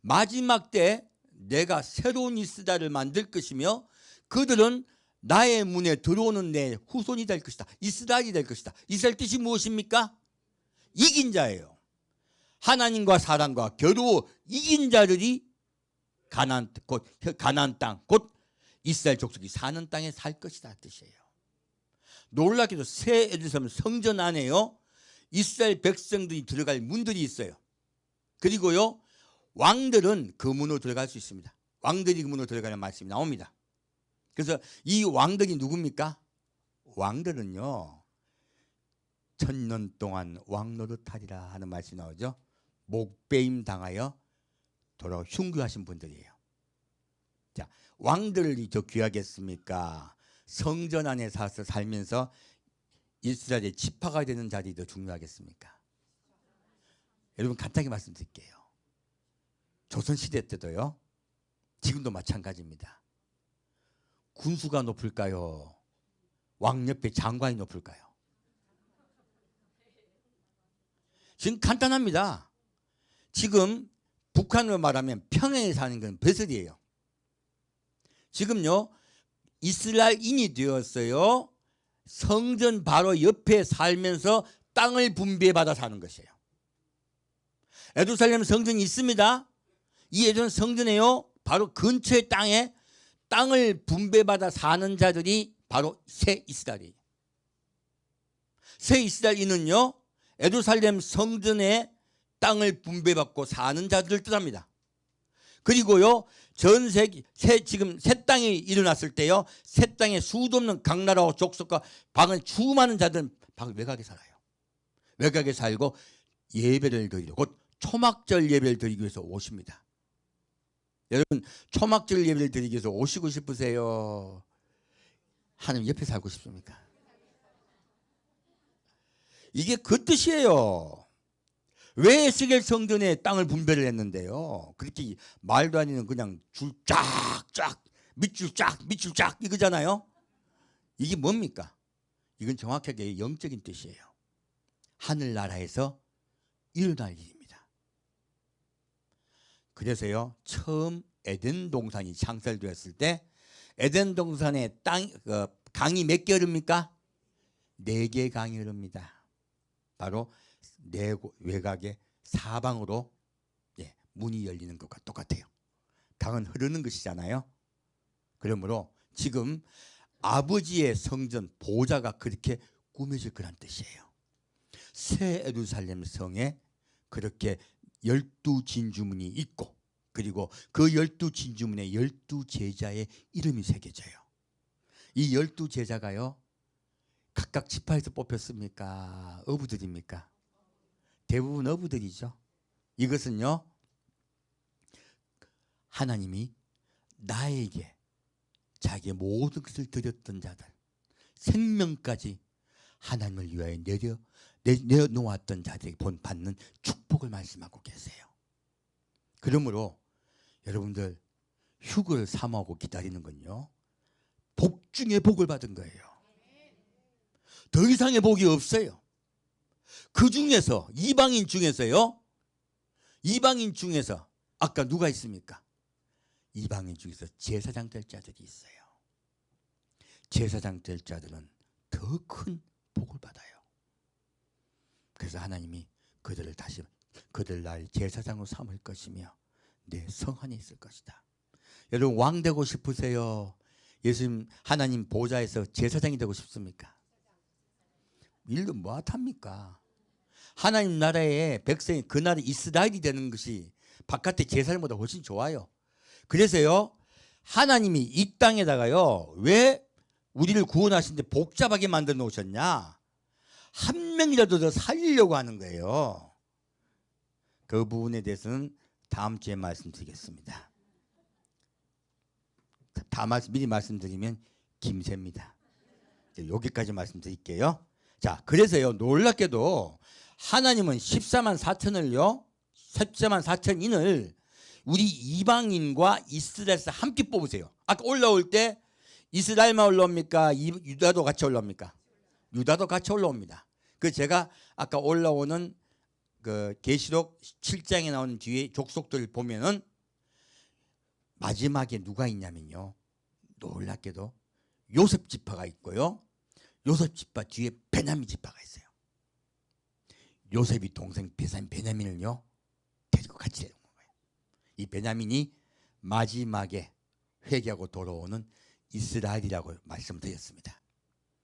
Speaker 1: 마지막 때 내가 새로운 이스라엘을 만들 것이며 그들은 나의 문에 들어오는 내 후손이 될 것이다. 이스라엘이 될 것이다. 이스라엘 뜻이 무엇입니까? 이긴 자예요. 하나님과 사람과 겨루 이긴 자들이 가나안 땅, 곧 이스라엘 족속이 사는 땅에 살 것이다 뜻이에요. 놀랍게도 새 예루살렘 성전 안에요 이스라엘 백성들이 들어갈 문들이 있어요. 그리고요 왕들은 그 문으로 들어갈 수 있습니다. 왕들이 그 문으로 들어가는 말씀이 나옵니다. 그래서 이 왕들이 누굽니까? 왕들은요 1000년 동안 왕 노릇하리라 하는 말씀이 나오죠. 목배임 당하여 돌아 흉교하신 분들이에요. 자, 왕들이 더 귀하겠습니까? 성전 안에 사서 살면서 이스라엘의 지파가 되는 자들이 더 중요하겠습니까? 여러분 간단히 말씀드릴게요. 조선시대 때도요 지금도 마찬가지입니다. 군수가 높을까요? 왕 옆에 장관이 높을까요? 지금 간단합니다. 지금 북한으로 말하면 평양에 사는 건 벼슬이에요. 지금요 이스라엘인이 되었어요. 성전 바로 옆에 살면서 땅을 분배받아 사는 것이에요. 예루살렘 성전이 있습니다. 이 예루살렘 성전에요 바로 근처의 땅에 땅을 분배받아 사는 자들이 바로 새 이스라엘이에요. 새 이스라엘인은요 예루살렘 성전에 땅을 분배받고 사는 자들을 뜻합니다. 그리고요 전 세계 지금 새 땅이 일어났을 때요 새 땅에 수도 없는 각 나라와 족속과 방을 주많은 자들은 방 외곽에 살아요. 외곽에 살고 예배를 드리러 곧 초막절 예배를 드리기 위해서 오십니다. 여러분 초막절 예배를 드리기 위해서 오시고 싶으세요? 하나님 옆에 살고 싶습니까? 이게 그 뜻이에요. 왜 에스겔 성전에 땅을 분배를 했는데요? 그렇게 말도 안 되는 그냥 줄 쫙쫙 밑줄 쫙 밑줄 쫙 이거잖아요. 이게 뭡니까? 이건 정확하게 영적인 뜻이에요. 하늘나라에서 일어날 일입니다. 그래서요 처음 에덴 동산이 창설되었을 때 에덴 동산에 강이 몇 개 흐릅니까? 4개 강이 흐릅니다. 바로 외곽의 사방으로 문이 열리는 것과 똑같아요. 강은 흐르는 것이잖아요. 그러므로 지금 아버지의 성전 보좌가 그렇게 꾸며질 거란 뜻이에요. 새 예루살렘 성에 그렇게 12진주문이 있고 그리고 그 12진주문에 12제자의 이름이 새겨져요. 이 12제자가요 각각 지파에서 뽑혔습니까? 어부들입니까? 대부분 어부들이죠. 이것은요 하나님이 나에게 자기의 모든 것을 드렸던 자들 생명까지 하나님을 위하여 내려놓았던 자들에게 받는 축복을 말씀하고 계세요. 그러므로 여러분들 휴거를 사모하고 기다리는 건요 복 중에 복을 받은 거예요. 더 이상의 복이 없어요. 그 중에서 이방인 중에서요 이방인 중에서 아까 누가 있습니까? 이방인 중에서 제사장 될 자들이 있어요. 제사장 될 자들은 더 큰 복을 받아요. 그래서 하나님이 그들 날 제사장으로 삼을 것이며 내 성 안에 있을 것이다. 여러분 왕 되고 싶으세요? 예수님 하나님 보좌에서 제사장이 되고 싶습니까? 일도 뭐합니까? 하나님 나라의 백성이 그 나라 이스라엘이 되는 것이 바깥의 제사장보다 훨씬 좋아요. 그래서요 하나님이 이 땅에다가요 왜 우리를 구원하시는데 복잡하게 만들어 놓으셨냐? 한 명이라도 더 살리려고 하는 거예요. 그 부분에 대해서는 다음 주에 말씀드리겠습니다. 미리 말씀드리면 김새입니다. 여기까지 말씀드릴게요. 자, 그래서요 놀랍게도 하나님은 14만 4천인을 우리 이방인과 이스라엘에서 함께 뽑으세요. 아까 올라올 때 이스라엘만 올라옵니까? 유다도 같이 올라옵니까? 유다도 같이 올라옵니다. 그 제가 아까 올라오는 그 계시록 7장에 나오는 뒤에 족속들 보면은 마지막에 누가 있냐면요 놀랍게도 요셉 지파가 있고요 요셉 지파 뒤에 베냐민 지파가 있어요. 요셉이 동생 베냐민을요 그 같이 되는 거예요. 이 베냐민이 마지막에 회개하고 돌아오는 이스라엘이라고 말씀드렸습니다.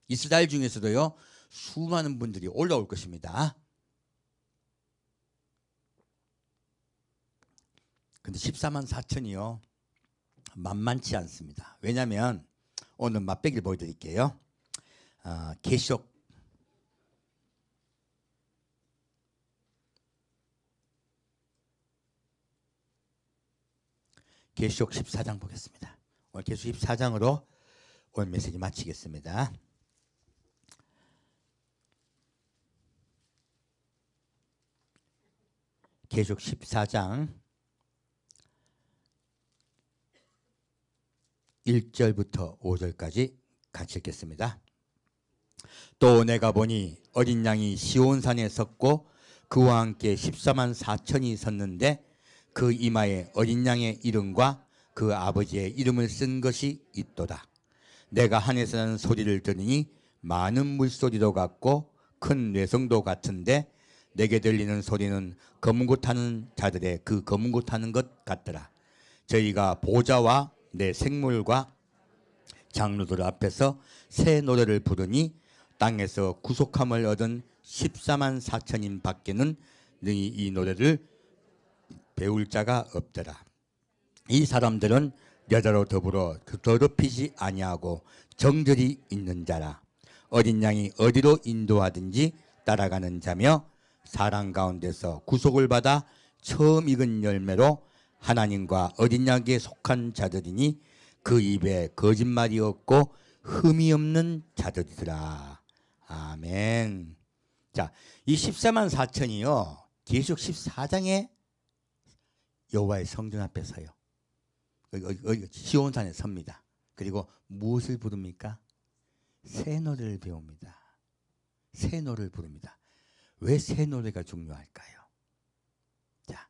Speaker 1: 이스라엘 중에서도요 수많은 분들이 올라올 것입니다. 근데 14만 4천이요 만만치 않습니다. 왜냐하면 오늘 맛배기를 보여드릴게요. 계시록 14장 보겠습니다. 오늘 계시록 14장으로 오늘 메시지 마치겠습니다. 계시록 14장 1절부터 5절까지 같이 읽겠습니다. 또 내가 보니 어린 양이 시온산에 섰고 그와 함께 14만 4천이 섰는데 그 이마에 어린 양의 이름과 그 아버지의 이름을 쓴 것이 있도다. 내가 하늘에서 나는 소리를 들으니 많은 물소리도 같고 큰 뇌성도 같은데 내게 들리는 소리는 검은고 타는 자들의 그 검은고 타는 것 같더라. 저희가 보좌와 내 생물과 장로들 앞에서 새 노래를 부르니 땅에서 구속함을 얻은 14만 4천인 밖에는 능히 이 노래를 배울 자가 없더라. 이 사람들은 여자로 더불어 더럽히지 아니하고 정절이 있는 자라. 어린 양이 어디로 인도하든지 따라가는 자며 사랑 가운데서 구속을 받아 처음 익은 열매로 하나님과 어린 양에게 속한 자들이니 그 입에 거짓말이 없고 흠이 없는 자들이더라. 아멘. 자, 이 14만 4천이요 계시록 14장에 여호와의 성전 앞에 서요. 시온산에 섭니다. 그리고 무엇을 부릅니까? 새 노래를 배웁니다. 새 노래를 부릅니다. 왜 새 노래가 중요할까요? 자,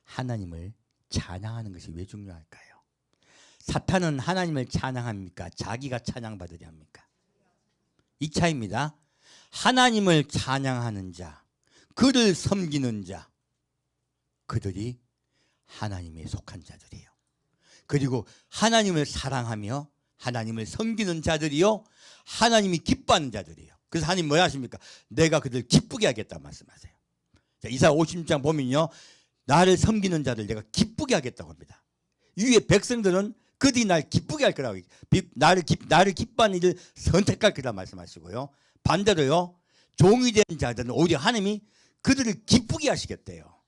Speaker 1: 하나님을 찬양하는 것이 왜 중요할까요? 사탄은 하나님을 찬양합니까? 자기가 찬양받으려 합니까? 이 차이입니다. 하나님을 찬양하는 자, 그를 섬기는 자, 그들이 하나님에 속한 자들이에요. 그리고 하나님을 사랑하며 하나님을 섬기는 자들이요 하나님이 기뻐하는 자들이에요. 그래서 하나님 뭐라 하십니까? 내가 그들 기쁘게 하겠다 말씀하세요. 자, 이사야 50장 보면요 나를 섬기는 자들 내가 기쁘게 하겠다고 합니다. 위에 백성들은 그들이 날 기쁘게 할 거라고, 나를 기뻐하는 일을 선택할 거라 말씀하시고요. 반대로요 종이 된 자들은 오히려 하나님이 그들을 기쁘게 하시겠대요.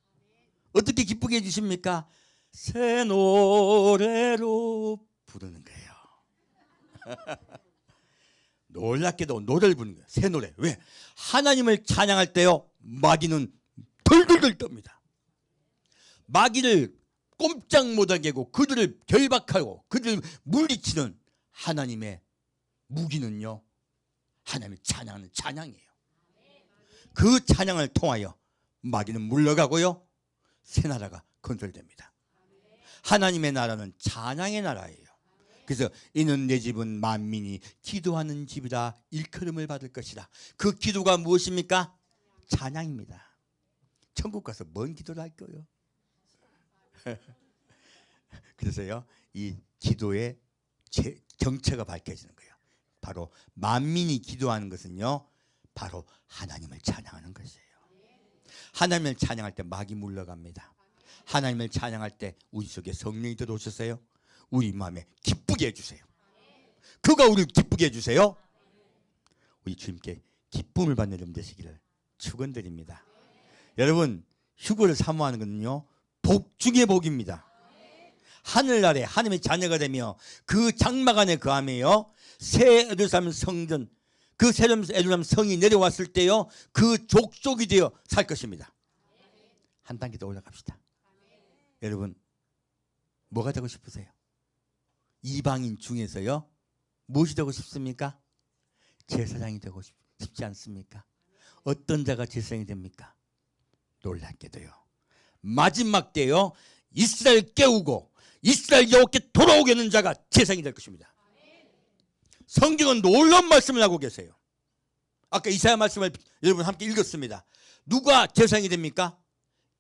Speaker 1: 어떻게 기쁘게 해주십니까? 새 노래로 부르는 거예요. 놀랍게도 노래를 부르는 거예요. 새 노래. 왜? 하나님을 찬양할 때요 마귀는 덜덜덜 떱니다. 마귀를 꼼짝 못하게 하고 그들을 결박하고 그들을 물리치는 하나님의 무기는요 하나님을 찬양하는 찬양이에요. 그 찬양을 통하여 마귀는 물러가고요 새 나라가 건설됩니다. 하나님의 나라는 찬양의 나라예요. 그래서 이는 내 집은 만민이 기도하는 집이라 일컬음을 받을 것이라. 그 기도가 무엇입니까? 찬양입니다. 천국 가서 뭔 기도를 할 거예요? 그래서요 이 기도의 정체가 밝혀지는 거예요. 바로 만민이 기도하는 것은요 바로 하나님을 찬양하는 것이에요. 하나님을 찬양할 때 마귀 물러갑니다. 하나님을 찬양할 때 우리 속에 성령이 들어오셨어요. 우리 마음에 기쁘게 해주세요. 그가 우리를 기쁘게 해주세요. 우리 주님께 기쁨을 받는 여러분 되시기를 축원드립니다. 여러분 휴거를 사모하는 것은요 복 중의 복입니다. 하늘나라에 하나님의 자녀가 되며 그 장막 안에 거하며요 새 예루살렘 성전, 그 새 예루살렘 성이 내려왔을 때요 그 족속이 되어 살 것입니다. 한 단계 더 올라갑시다. 여러분 뭐가 되고 싶으세요? 이방인 중에서요 무엇이 되고 싶습니까? 제사장이 되고 싶지 않습니까? 어떤 자가 제사장이 됩니까? 놀랍게도요 마지막 때요 이스라엘 깨우고 이스라엘 여호와께 돌아오게 하는 자가 제사장이 될 것입니다. 성경은 놀라운 말씀을 하고 계세요. 아까 이사야 말씀을 여러분 함께 읽었습니다. 누가 제사장이 됩니까?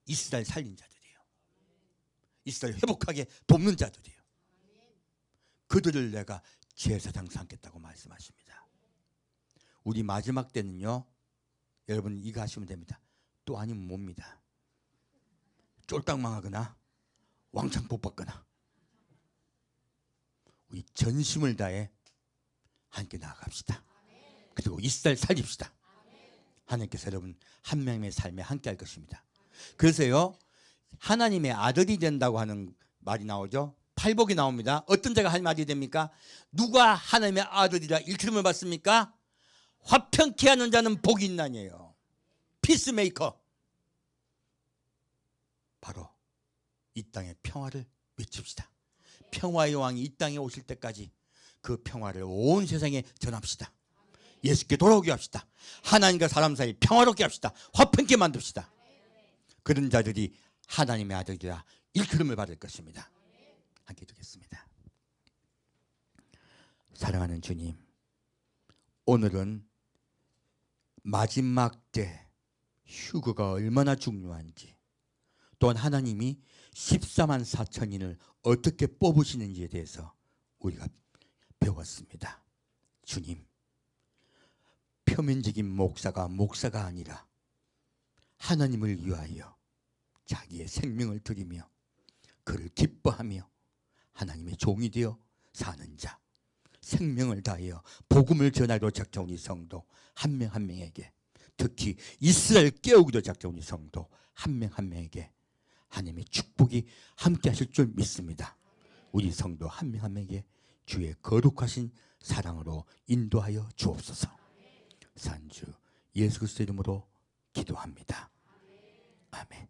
Speaker 1: 이스라엘 살린 자들이에요. 이스라엘 회복하게 돕는 자들이에요. 그들을 내가 제사장 삼겠다고 말씀하십니다. 우리 마지막 때는요, 여러분 이거 하시면 됩니다. 또 아니면 뭡니다. 쫄딱 망하거나 왕창 복 받거나, 우리 전심을 다해 함께 나아갑시다. 그리고 이스라엘 살립시다. 하나님께서 여러분 한 명의 삶에 함께 할 것입니다. 그래서요, 하나님의 아들이 된다고 하는 말이 나오죠. 팔복이 나옵니다. 어떤 자가 할 말이 됩니까? 누가 하나님의 아들이라 일컬음을 받습니까? 화평케 하는 자는 복이 있나니에요. 피스메이커. 바로 이 땅의 평화를 외칩시다. 평화의 왕이 이 땅에 오실 때까지 그 평화를 온 세상에 전합시다. 예수께 돌아오게 합시다. 하나님과 사람 사이 평화롭게 합시다. 화평케 만듭시다. 그런 자들이 하나님의 아들이라 일컬음을 받을 것입니다. 함께 듣겠습니다. 사랑하는 주님, 오늘은 마지막 때 휴거가 얼마나 중요한지, 또한 하나님이 14만 4천인을 어떻게 뽑으시는지에 대해서 우리가 배웠습니다. 주님, 표면적인 목사가 아니라 하나님을 위하여 자기의 생명을 드리며 그를 기뻐하며 하나님의 종이 되어 사는 자, 생명을 다하여 복음을 전하기로 작정한 이 성도 한 명 한 명에게, 특히 이스라엘 깨우기로 작정한 이 성도 한 명 한 명에게 하나님의 축복이 함께 하실 줄 믿습니다. 우리 성도 한 명 한 명에게 주의 거룩하신 사랑으로 인도하여 주옵소서. 산주 예수 그리스도 이름으로 기도합니다. 아멘.